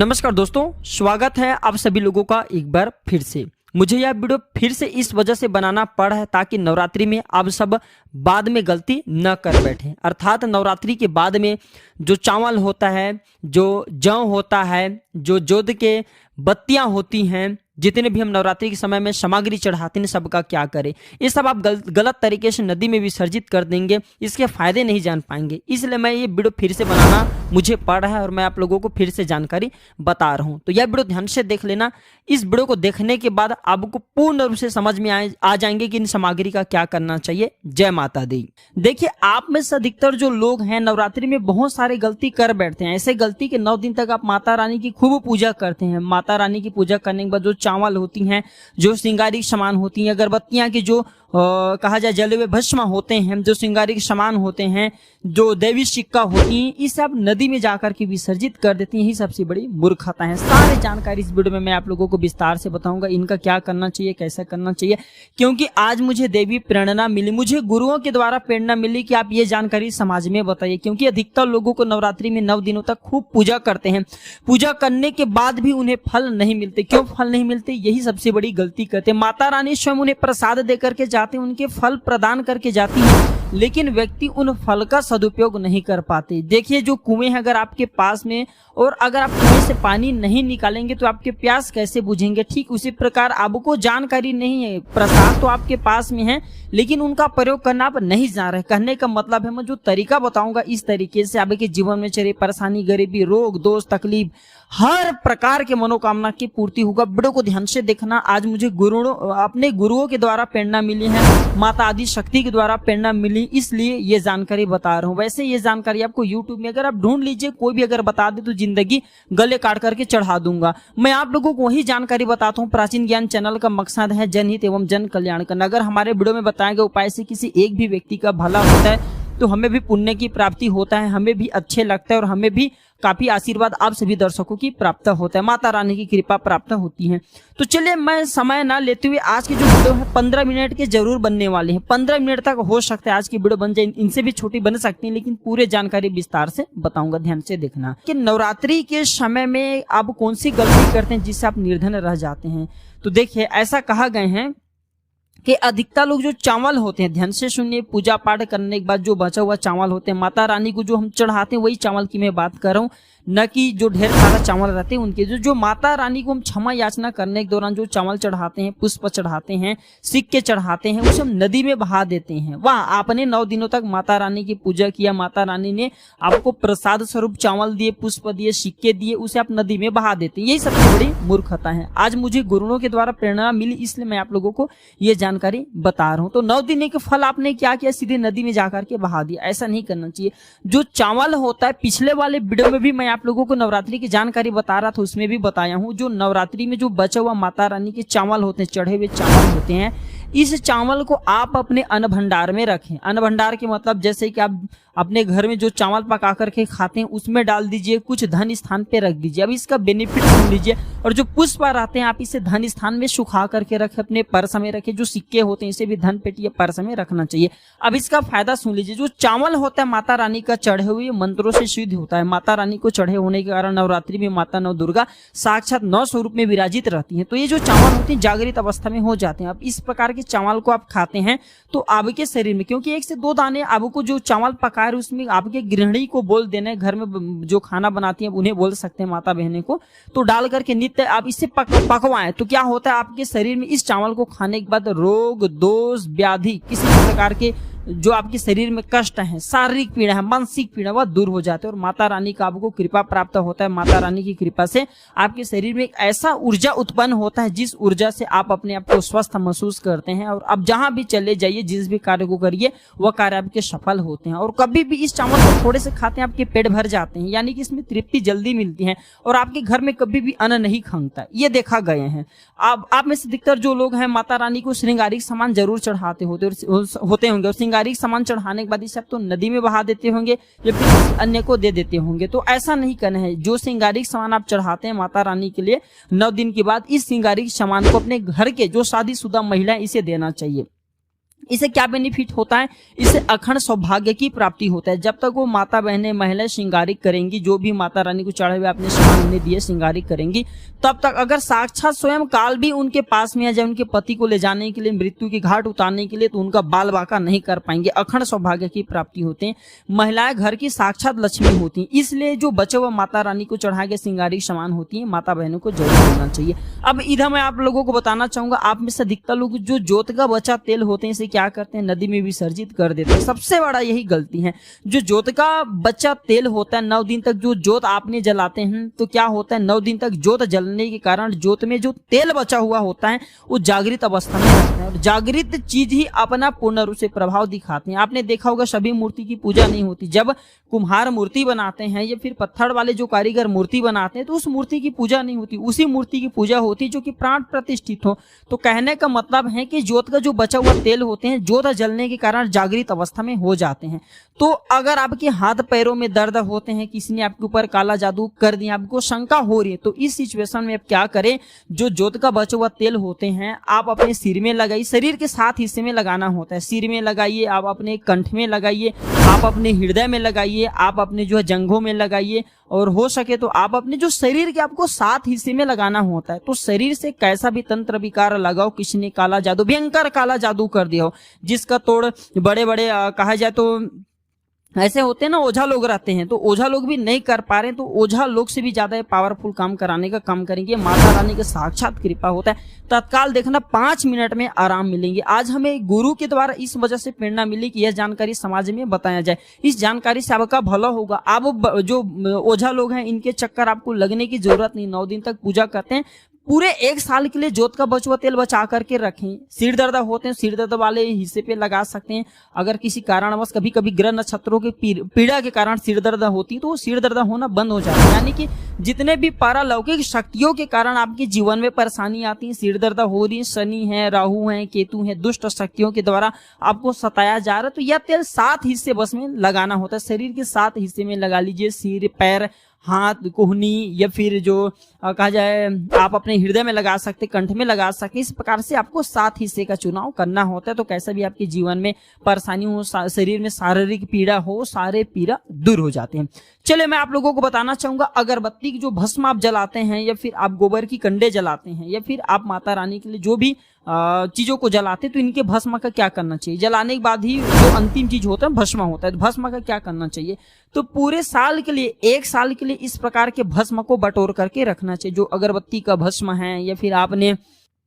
नमस्कार दोस्तों, स्वागत है आप सभी लोगों का एक बार फिर से। मुझे यह वीडियो फिर से इस वजह से बनाना पड़ा है ताकि नवरात्रि में आप सब बाद में गलती न कर बैठे। अर्थात नवरात्रि के बाद में जो चावल होता है, जो जौ होता है, जो जोध के बत्तियां होती हैं, जितने भी हम नवरात्रि के समय में सामग्री चढ़ाते हैं, सबका क्या करें। ये सब आप गलत तरीके से नदी में विसर्जित कर देंगे, इसके फायदे नहीं जान पाएंगे। इसलिए मैं ये वीडियो फिर से बनाना मुझे पड़ रहा है और मैं आप लोगों को फिर से जानकारी बता रहा हूं। तो यह वीडियो ध्यान से देख लेना। इस वीडियो को देखने के बाद आपको पूर्ण रूप से समझ में आ जाएंगे कि इन सामग्री का क्या करना चाहिए। जय माता दी। देखिए, आप में से अधिकतर जो लोग हैं नवरात्रि में बहुत सारे गलती कर बैठते हैं। ऐसे गलती के 9 दिन तक आप माता रानी की खूब पूजा करते हैं। माता रानी की पूजा करने के बाद जो चावल होती हैं, जो श्रृंगारिक सामान होती हैं, अगरबत्तियां की जो कहा जाए जले भस्म होते हैं, जो श्रृंगारिक सामान होते हैं, जो देवी सिक्का होती हैं, ये सब नदी में जाकर के विसर्जित कर देती हैं। यही सबसे बड़ी मूर्खता है। सारी जानकारी इस वीडियो में मैं आप लोगों को विस्तार से बताऊंगा, इनका क्या करना चाहिए, कैसा करना चाहिए। क्योंकि आज मुझे देवी प्रेरणा मिली, मुझे गुरुओं के द्वारा प्रेरणा मिली कि आप ये जानकारी समाज में बताइए। क्योंकि अधिकतर लोगों को नवरात्रि में 9 दिनों तक खूब पूजा करते हैं, पूजा करने के बाद भी उन्हें फल नहीं मिलते। क्यों फल नहीं मिलते? यही सबसे बड़ी गलती करते हैं। माता रानी स्वयं उन्हें प्रसाद देकर के जाते हैं, उनके फल प्रदान करके जाती है, लेकिन व्यक्ति उन फल का सदुपयोग नहीं कर पाते। देखिए, जो कुएं हैं अगर आपके पास में, और अगर आप कुएं से पानी नहीं निकालेंगे तो आपके प्यास कैसे बुझेंगे। ठीक उसी प्रकार आपको जानकारी नहीं है, प्रसाद तो आपके पास में है लेकिन उनका प्रयोग करना आप नहीं जान रहे। कहने का मतलब है, मैं जो तरीका बताऊंगा इस तरीके से आपके जीवन में चले परेशानी, गरीबी, रोग, दोष, तकलीफ, हर प्रकार के मनोकामना की पूर्ति होगा। वीडियो को ध्यान से देखना। आज मुझे अपने गुरुओं के द्वारा प्रेरणा मिली है, माता आदि शक्ति के द्वारा प्रेरणा मिली, इसलिए ये जानकारी बता रहा हूँ। वैसे ये जानकारी आपको यूट्यूब में अगर आप ढूंढ लीजिए, कोई भी अगर बता दे तो जिंदगी गले काट करके चढ़ा दूंगा। मैं आप लोगों को वही जानकारी बताता हूँ। प्राचीन ज्ञान चैनल का मकसद है जनहित एवं जन कल्याण करना। अगर हमारे वीडियो में बताए गए उपाय से किसी एक भी व्यक्ति का भला होता है तो हमें भी पुण्य की प्राप्ति होता है, हमें भी अच्छे लगता है और हमें भी काफी आशीर्वाद आप सभी दर्शकों की प्राप्त होता है, माता रानी की कृपा प्राप्त होती है। तो चलिए, मैं समय ना लेते हुए आज की जो वीडियो है 15 मिनट के जरूर बनने वाले हैं। 15 मिनट तक हो सकता है आज की वीडियो बन जाए, इनसे भी छोटी बन सकती है, लेकिन पूरे जानकारी विस्तार से बताऊंगा। ध्यान से देखना कि नवरात्रि के समय में आप कौन सी गलती करते हैं जिससे आप निर्धन रह जाते हैं। तो देखिए, ऐसा कहा गए हैं कि अधिकतर लोग जो चावल होते हैं, ध्यान से सुनिए, पूजा पाठ करने के बाद जो बचा हुआ चावल होते हैं माता रानी को जो हम चढ़ाते हैं, वही चावल की मैं बात कर रहा हूँ, न कि जो ढेर सारा चावल रहते हैं उनके। जो माता रानी को हम क्षमा याचना करने के दौरान जो चावल चढ़ाते हैं, पुष्प चढ़ाते हैं, सिक्के चढ़ाते हैं, उसे हम नदी में बहा देते हैं। वाह, आपने 9 दिनों तक माता रानी की पूजा किया, माता रानी ने आपको प्रसाद स्वरूप चावल दिए, पुष्प दिए, सिक्के दिए, उसे आप नदी में बहा देते हैं। यही सबसे बड़ी मूर्खता है। आज मुझे गुरुओं के द्वारा प्रेरणा मिली, इसलिए मैं आप लोगों को ये जानकारी बता रहा हूँ। तो 9 दिन के फल आपने क्या किया, सीधे नदी में जाकर के बहा दिया। ऐसा नहीं करना चाहिए। जो चावल होता है, पिछले वाले वीडियो में भी मैं आप लोगों को नवरात्रि की जानकारी बता रहा था, उसमें भी बताया हूं। जो नवरात्रि में जो बचा हुआ माता रानी के चावल होते हैं, चढ़े हुए चावल होते हैं, इस चावल को आप अपने अन्न भंडार में रखें। अन्न भंडार के मतलब जैसे कि आप अपने घर में जो चावल पका करके खाते हैं उसमें डाल दीजिए, कुछ धन स्थान पे रख दीजिए। अब इसका बेनिफिट सुन लीजिए। और जो पुष्प रहते हैं आप इसे धन स्थान में सुखा करके रखें, अपने पर्स में रखें। जो सिक्के होते हैं इसे भी धन पेटी या पर्स में रखना चाहिए। अब इसका फायदा सुन लीजिए। जो चावल होता है माता रानी का चढ़े हुए मंत्रों से सिद्ध होता है। माता रानी को चढ़े होने के कारण नवरात्रि में माता नव दुर्गा साक्षात 9 स्वरूप में विराजित रहती है। तो ये जो चावल होते हैं जागृत अवस्था में हो जाते हैं। अब इस प्रकार के चावल को आप खाते हैं तो आपके शरीर में, क्योंकि 1 से 2 दाने आपको जो चावल पकाए उसमें आपके गृहिणी को बोल देना है, घर में जो खाना बनाती है उन्हें बोल सकते हैं, माता बहने को, तो डाल करके नित्य आप इसे पकवाएं। तो क्या होता है, आपके शरीर में इस चावल को खाने के बाद रोग, दोष, व्याधि, किसी प्रकार के जो आपके शरीर में कष्ट है, शारीरिक पीड़ा है, मानसिक पीड़ा, वह दूर हो जाते हैं और माता रानी का आपको कृपा प्राप्त होता है। माता रानी की कृपा से आपके शरीर में एक ऐसा ऊर्जा उत्पन्न होता है जिस ऊर्जा से आप अपने आप को स्वस्थ महसूस करते हैं और अब जहां भी चले जाइए, जिस भी कार्य को करिए, वह कार्य आपके सफल होते हैं। और कभी भी इस चावल को थोड़े से खाते हैं आपके पेट भर जाते हैं, यानी कि इसमें तृप्ति जल्दी मिलती है और आपके घर में कभी भी अन्न नहीं खंगता। ये देखा गए हैं। आप में से अधिकतर जो लोग हैं माता रानी को श्रृंगारिक सामान जरूर चढ़ाते होते होंगे और श्रृंगारिक सामान चढ़ाने के बाद इसे आप तो नदी में बहा देते होंगे या फिर किसी अन्य को दे देते होंगे। तो ऐसा नहीं करना है। जो श्रृंगारिक सामान आप चढ़ाते हैं माता रानी के लिए 9 दिन के बाद, इस श्रृंगारिक सामान को अपने घर के जो शादीशुदा महिला इसे देना चाहिए। इसे क्या बेनिफिट होता है? इससे अखंड सौभाग्य की प्राप्ति होता है। जब तक वो माता बहनें महिलाएं श्रृंगारिक करेंगी, जो भी माता रानी को चढ़े हुए अपने सामान उन्हें दिए श्रृंगारिक करेंगी, तब तक अगर साक्षात स्वयं काल भी उनके पास में आ जाए उनके पति को ले जाने के लिए, मृत्यु की घाट उतारने के लिए, तो उनका बाल बाका नहीं कर पाएंगे। अखंड सौभाग्य की प्राप्ति होते हैं। महिलाएं घर की साक्षात लक्ष्मी होती हैं, इसलिए जो बचे हुए माता रानी को चढ़ा के श्रृंगारिक सामान होती है माता बहनों को जरूर देना चाहिए। अब इधर मैं आप लोगों को बताना चाहूंगा, आप में से अधिकतर लोग जो जोत का बचा तेल होते हैं इसे क्या करते हैं? नदी में विसर्जित कर देते हैं। सबसे बड़ा यही गलती है। जो जोत का बचा तेल होता है, 9 दिन तक जो जोत आपने जलाते हैं, तो क्या होता है 9 दिन तक जोत जलने के कारण जोत में जो तेल बचा हुआ होता है वो जागृत अवस्था में रहता है, और जागृत चीज ही अपना पूर्ण रूप से प्रभाव दिखाते हैं। आपने देखा होगा सभी मूर्ति की पूजा नहीं होती। जब कुम्हार मूर्ति बनाते हैं या फिर पत्थर वाले जो कारीगर मूर्ति बनाते हैं, तो उस मूर्ति की पूजा नहीं होती, उसी मूर्ति की पूजा होती है जो कि प्राण प्रतिष्ठित हो। तो कहने का मतलब है कि जोत का जो बचा हुआ तेल होते हैं, जोत जलने के कारण जागृत अवस्था में हो जाते हैं। तो अगर आपके हाथ पैरों में दर्द होते हैं, किसी ने आपके ऊपर काला जादू कर दिया, आपको शंका हो रही है, तो इस सिचुएशन में आप क्या करें? जो जोत का बचा हुआ तेल होते हैं आप अपने सिर में लगाइए। शरीर के 7 हिस्से में लगाना होता है। सिर में लगाइए, आप अपने कंठ में लगाइए, आप अपने हृदय में लगाइए, आप अपने जो है जंघों में लगाइए, और हो सके तो आप अपने जो शरीर के आपको 7 हिस्से में लगाना होता है। तो शरीर से कैसा भी तंत्र विकार लगाओ, किसी ने काला जादू, भयंकर काला जादू कर दिया हो, जिसका तोड़ बड़े बड़े कहा जाए तो ऐसे होते हैं ना, ओझा लोग रहते हैं, तो ओझा लोग भी नहीं कर पा रहे हैं, तो ओझा लोग से भी ज्यादा पावरफुल काम कराने का काम करेंगे। माता रानी के साक्षात कृपा होता है। तत्काल देखना 5 मिनट में आराम मिलेंगे। आज हमें गुरु के द्वारा इस वजह से प्रेरणा मिली कि यह जानकारी समाज में बताया जाए। इस जानकारी से आपका भला होगा। आप जो ओझा लोग हैं इनके चक्कर आपको लगने की जरूरत नहीं। 9 दिन तक पूजा करते हैं, पूरे 1 साल के लिए जोत का बचुआ तेल बचा करके रखें। सिर दर्द होते हैं, सिर दर्द वाले हिस्से पे लगा सकते हैं। अगर किसी कारणवश कभी कभी ग्रह नक्षत्रों की पीड़ा के कारण सिर दर्द होती है, तो वो सिर दर्द होना बंद हो जाता है। यानी कि जितने भी पारालौकिक शक्तियों के कारण आपके जीवन में परेशानी आती है, सिर दर्द हो रही है, शनि है, राहु है, केतु है, दुष्ट शक्तियों के द्वारा आपको सताया जा रहा है, तो यह तेल 7 हिस्से बस में लगाना होता है। शरीर के 7 हिस्से में लगा लीजिए। सिर, पैर, हाथ, कोहनी, या फिर जो कहा जाए आप अपने हृदय में लगा सकते, कंठ में लगा सकते। इस प्रकार से आपको 7 हिस्से का चुनाव करना होता है। तो कैसा भी आपके जीवन में परेशानी हो, शरीर में शारीरिक पीड़ा हो, सारे पीड़ा दूर हो जाते हैं। चलिए मैं आप लोगों को बताना चाहूंगा, अगरबत्ती की जो भस्म आप जलाते हैं, या फिर आप गोबर की कंडे जलाते हैं, या फिर आप माता रानी के लिए जो भी चीजों को जलाते हैं, तो इनके भस्म का क्या करना चाहिए? जलाने के बाद ही जो अंतिम चीज होता है भस्म होता है, तो भस्म का क्या करना चाहिए? तो पूरे साल के लिए, 1 साल के लिए इस प्रकार के भस्म को बटोर करके रखना चाहिए। जो अगरबत्ती का भस्म है, या फिर आपने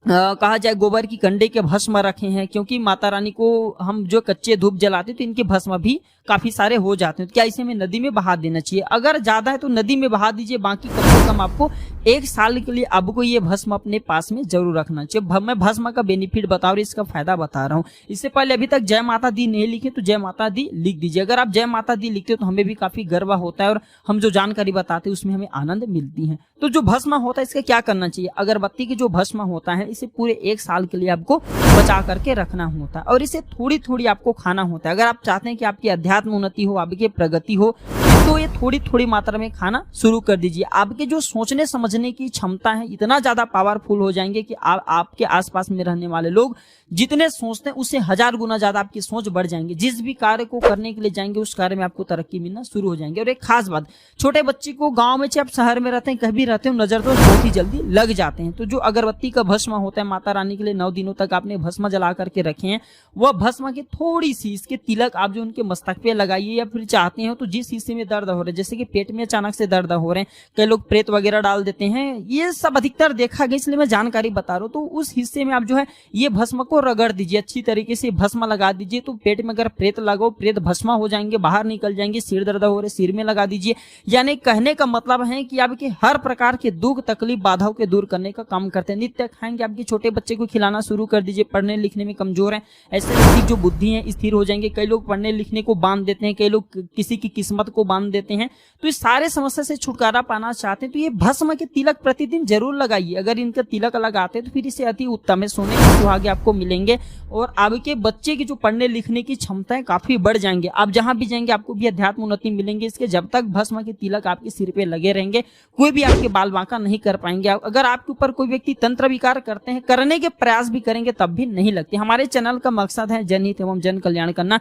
कहा जाए गोबर की कंडे के भस्म रखे हैं, क्योंकि माता रानी को हम जो कच्चे धूप जलाते तो इनके भस्म भी काफी सारे हो जाते हैं। तो क्या इसे हमें नदी में बहा देना चाहिए? अगर ज्यादा है तो नदी में बहा दीजिए, बाकी कम से कम आपको 1 साल के लिए आपको ये भस्म अपने पास में जरूर रखना चाहिए। मैं भस्म का बेनिफिट बता रहा हूँ, इसका फायदा बता रहा हूँ। इससे पहले अभी तक जय माता दी नहीं लिखे तो जय माता दी लिख दीजिए। अगर आप जय माता दी लिखते हो तो हमें भी काफी गर्व होता है, और हम जो जानकारी बताते हैं उसमें हमें आनंद मिलती है। तो जो भस्म होता है इसका क्या करना चाहिए? अगरबत्ती की जो भस्म होता है इसे पूरे 1 साल के लिए आपको बचा करके रखना होता है, और इसे थोड़ी थोड़ी आपको खाना होता है। अगर आप चाहते हैं कि आपकी अध्यात्म उन्नति हो, आपकी प्रगति हो, तो ये थोड़ी थोड़ी मात्रा में खाना शुरू कर दीजिए। आपके जो सोचने समझने की क्षमता है इतना ज्यादा पावरफुल हो जाएंगे कि आपके आसपास में रहने वाले लोग जितने सोचते हैं उससे 1000 गुना ज्यादा आपकी सोच बढ़ जाएंगे। जिस भी कार्य को करने के लिए जाएंगे उस कार्य में आपको तरक्की मिलना शुरू हो जाएंगे। और एक खास बात, छोटे बच्चे को गांव में चाहे आप शहर में रहते हैं, कहीं भी रहते हो, नजर तो बहुत ही जल्दी लग जाते हैं। तो जो अगरबत्ती का भस्म होता है, माता रानी के लिए 9 दिनों तक आपने भस्म जला करके रखे हैं, वह भस्म की थोड़ी सी इसके तिलक आप जो उनके मस्तक पे लगाइए, या फिर चाहते हो तो जिस हिस्से में दर्द हो रहा है, जैसे कि पेट में अचानक से दर्द हो रहे हैं, कई लोग प्रेत वगैरह डाल देते हैं, ये सब अधिकतर देखा गया, इसलिए मैं जानकारी बता रहा हूँ। तो उस हिस्से में आप जो है ये भस्म को रगड़ दीजिए, अच्छी तरीके से भस्म लगा दीजिए। तो पेट में अगर प्रेत लगाओ, प्रेत भस्म हो जाएंगे, बाहर निकल जाएंगे। सिर दर्द हो रहे, सिर में लगा दीजिए। यानी कहने का मतलब है कि आपके हर प्रकार के दुख, तकलीफ, बाधाओं के दूर करने का काम करते हैं। नित्य खाएंगे, आपके छोटे बच्चे को खिलाना शुरू कर दीजिए। पढ़ने लिखने में कमजोर है, ऐसे व्यक्ति जो बुद्धि है स्थिर हो जाएंगे। कई लोग पढ़ने लिखने को बांध देते हैं, कई लोग किसी की किस्मत को बांध काम देते हैं। तो इस सारे समस्या से छुटकारा पाना चाहते हैं तो ये भस्म के तिलक प्रतिदिन जरूर लगाइए। अगर इनका तिलक लगाते हैं तो फिर इसे अति उत्तम है, सोने के सुहागे आपको मिलेंगे और आपके बच्चे की जो पढ़ने लिखने की क्षमताएं काफी बढ़ जाएंगे। आप जहां भी जाएंगे आपको भी अध्यात्म उन्नति मिलेंगे। इसके जब तक भस्म के तिलक आपके सिर पे लगे रहेंगे कोई भी आपके बाल बांका नहीं कर पाएंगे। अगर आपके ऊपर कोई व्यक्ति तंत्र विकार करते हैं, करने के प्रयास भी करेंगे तब भी नहीं लगते। हमारे चैनल का मकसद है जनहित एवं जन कल्याण करना।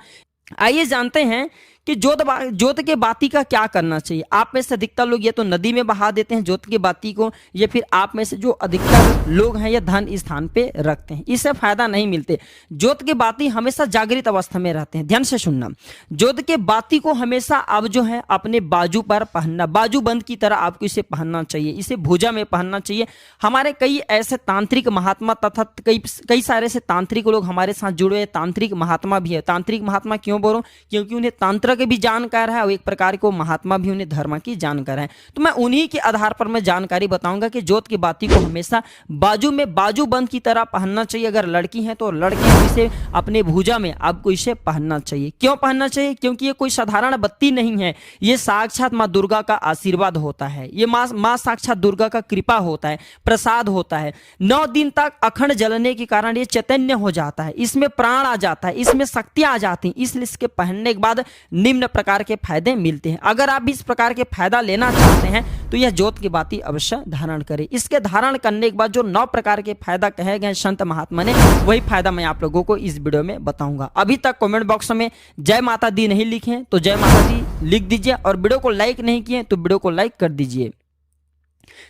आइए जानते हैं कि जोत के बाती का क्या करना चाहिए। आप में से अधिकतर लोग या तो नदी में बहा देते हैं जोत के बाती को, या फिर आप में से जो अधिकतर लोग हैं या धन स्थान पे रखते हैं, इससे फायदा नहीं मिलते। जोत के बाती हमेशा जागृत अवस्था में रहते हैं। ध्यान से सुनना, जोत के बाती को हमेशा आप जो है अपने बाजू पर पहनना, बाजू बंद की तरह आपको इसे पहनना चाहिए, इसे भुजा में पहनना चाहिए। हमारे कई ऐसे तांत्रिक महात्मा तथा कई सारे से तांत्रिक लोग हमारे साथ जुड़े हैं, तांत्रिक महात्मा भी है। तांत्रिक महात्मा क्यों बोल रहा हूं? क्योंकि उन्हें तंत्र के भी जानकार है और एक प्रकार को महात्मा भी उन्हें धर्म की जानकार है। तो मैं उन्हीं के आधार पर मैं जानकारी बताऊंगा कि जोत की बाती को हमेशा बाजू में बाजू बंद की तरह पहनना चाहिए। अगर लड़की है तो लड़के हैं इसे अपने भुजा में आपको इसे पहनना चाहिए। क्यों पहनना चाहिए? क्योंकि ये कोई साधारण बत्ती नहीं है, ये साक्षात माँ दुर्गा का आशीर्वाद होता है, ये माँ साक्षात दुर्गा का कृपा होता है, प्रसाद होता है। 9 दिन तक अखंड जलने के कारण ये चैतन्य हो जाता है, इसमें प्राण आ जाता है, इसमें शक्तियां आ जाती हैं। इसलिए इसके पहनने के बाद निम्न प्रकार के फायदे मिलते हैं। अगर आप भी इस प्रकार के फायदा लेना चाहते हैं तो यह जोत की बाती अवश्य धारण करें। इसके धारण करने के बाद जो 9 प्रकार के फायदा कहे गए संत महात्मा ने, वही फायदा मैं आप लोगों को इस वीडियो में बताऊंगा। अभी तक कमेंट बॉक्स में जय माता दी नहीं लिखे तो जय माता दी लिख दीजिए, और वीडियो को लाइक नहीं किए तो वीडियो को लाइक कर दीजिए।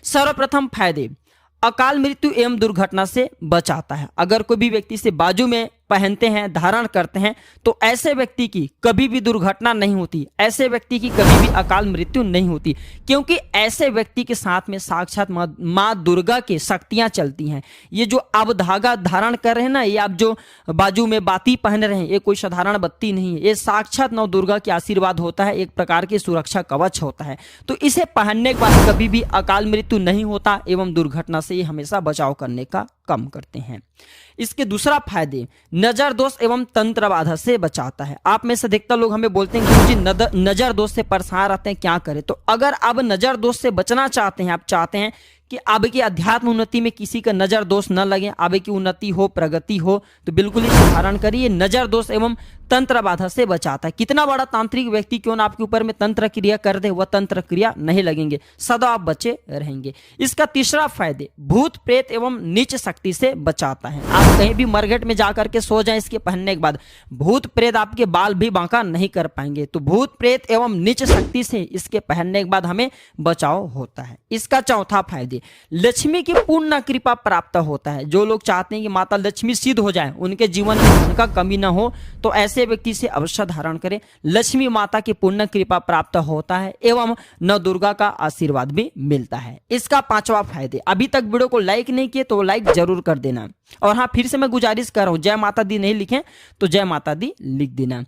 सर्वप्रथम फायदे, अकाल मृत्यु एवं दुर्घटना से बचाता है। अगर कोई भी व्यक्ति से बाजू में पहनते हैं, धारण करते हैं, तो ऐसे व्यक्ति की कभी भी दुर्घटना नहीं होती, ऐसे व्यक्ति की कभी भी अकाल मृत्यु नहीं होती, क्योंकि ऐसे व्यक्ति के साथ में साक्षात माँ दुर्गा की शक्तियां चलती हैं। ये जो आप धागा धारण कर रहे हैं ना, ये आप जो बाजू में बाती पहन रहे हैं, ये कोई साधारण बत्ती नहीं है, ये साक्षात नौ दुर्गा के आशीर्वाद होता है, एक प्रकार की सुरक्षा कवच होता है। तो इसे पहनने के बाद कभी भी अकाल मृत्यु नहीं होता एवं दुर्घटना से ये हमेशा बचाव करने का कम करते हैं। इसके दूसरा फायदे, नजर दोष एवं तंत्र बाधा से बचाता है। आप में से अधिकतर लोग हमें बोलते हैं गुरुजी नजर दोष से परेशान रहते हैं, क्या करें? तो अगर आप नजर दोष से बचना चाहते हैं, आप चाहते हैं कि आपकी अध्यात्म उन्नति में किसी का नजर दोष न लगे, आपकी उन्नति हो, प्रगति हो, तो बिल्कुल इसे धारण करिए। नजर दोष एवं तंत्र बाधा से बचाता है। कितना बड़ा तांत्रिक व्यक्ति क्यों ना आपके ऊपर में तंत्र क्रिया कर दे, वह तंत्र क्रिया नहीं लगेंगे, सदा आप बचे रहेंगे। इसका तीसरा फायदे, भूत प्रेत एवं नीच शक्ति से बचाता है। आप कहीं भी मरघट में जाकर के सो जाएं इसके पहनने के बाद, भूत प्रेत आपके बाल भी बांका नहीं कर पाएंगे। तो भूत प्रेत एवं नीच शक्ति से इसके पहनने के बाद हमें बचाव होता है। इसका चौथा फायदे, लक्ष्मी की पूर्ण कृपा प्राप्त होता है। जो लोग चाहते हैं कि माता लक्ष्मी सिद्ध हो जाए, उनके जीवन में धन का कमी न हो, तो ऐसे व्यक्ति से अवश्य धारण करें। लक्ष्मी माता की पूर्ण कृपा प्राप्त होता है एवं नौ दुर्गा का आशीर्वाद भी मिलता है। इसका पांचवा फायदे, अभी तक वीडियो को लाइक नहीं किए तो लाइक जरूर कर देना। और हाँ, फिर से मैं गुजारिश कर रहा हूं, जय माता दी नहीं लिखें तो जय माता दी लिख देना।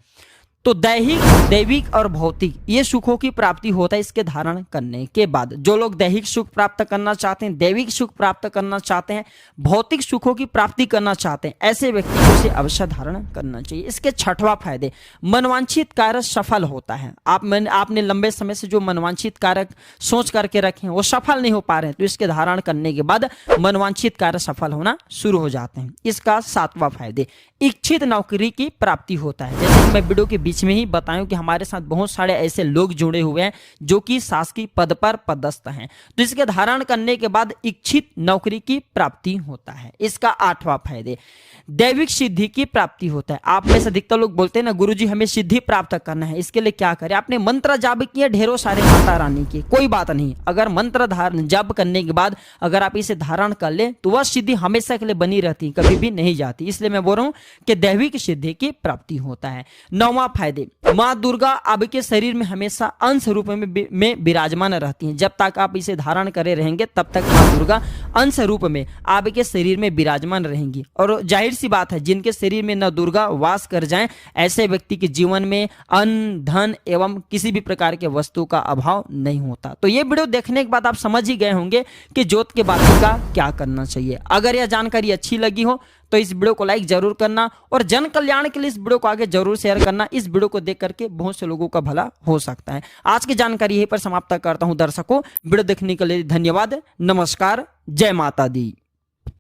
तो दैविक और भौतिक ये सुखों की प्राप्ति होता है इसके धारण करने के बाद। जो लोग दैहिक सुख प्राप्त करना चाहते हैं, दैविक सुख प्राप्त करना चाहते हैं, भौतिक सुखों की प्राप्ति करना चाहते हैं, ऐसे व्यक्ति को इसे अवश्य धारण करना चाहिए। इसके छठवां फायदे, मनवांछित कार्य सफल होता है। आपने लंबे समय से जो मनवांछित कार्य सोच करके रखे हैं वो सफल नहीं हो पा रहे हैं, तो इसके धारण करने के बाद मनवांछित कार्य सफल होना शुरू हो जाते हैं। इसका सातवां फायदे, इच्छित नौकरी की प्राप्ति होता है। जैसे कि मैं वीडियो के बीच में ही बताऊं कि हमारे साथ बहुत सारे ऐसे लोग जुड़े हुए हैं जो कि शासकीय पद पर पदस्थ हैं, तो इसके धारण करने के बाद इच्छित नौकरी की प्राप्ति होता है। इसका आठवां फायदे, दैविक सिद्धि की प्राप्ति होता है। आप में से अधिकतर लोग बोलते हैं ना गुरुजी हमें सिद्धि प्राप्त करना है, इसके लिए क्या करें? आपने मंत्र जाप किए ढेरों सारे माता रानी के, कोई बात नहीं, अगर मंत्र जाप करने के बाद अगर आप इसे धारण कर ले तो वह सिद्धि हमेशा के लिए बनी रहती, कभी भी नहीं जाती। इसलिए मैं बोल रहा हूं कि दैविक सिद्धि की प्राप्ति होता है। नौवां फायदे, माँ दुर्गा आपके शरीर में हमेशा अंश रूप में विराजमान रहती हैं। जब तक आप इसे धारण करे रहेंगे तब तक माँ दुर्गा अंश रूप में आपके शरीर में विराजमान रहेंगी। और जाहिर सी बात है, जिनके शरीर में न दुर्गा वास कर जाएं, ऐसे व्यक्ति के जीवन में अन्न, धन एवं किसी भी प्रकार के वस्तु का अभाव नहीं होता। तो ये वीडियो देखने के बाद आप समझ ही गए होंगे कि जोत के बाती का क्या करना चाहिए। अगर यह जानकारी अच्छी लगी हो तो इस वीडियो को लाइक जरूर करना और जन कल्याण के लिए इस वीडियो को आगे जरूर शेयर करना। इस वीडियो को देख करके बहुत से लोगों का भला हो सकता है। आज की जानकारी यहीं पर समाप्त करता हूं दर्शकों। वीडियो देखने के लिए धन्यवाद। नमस्कार, जय माता दी।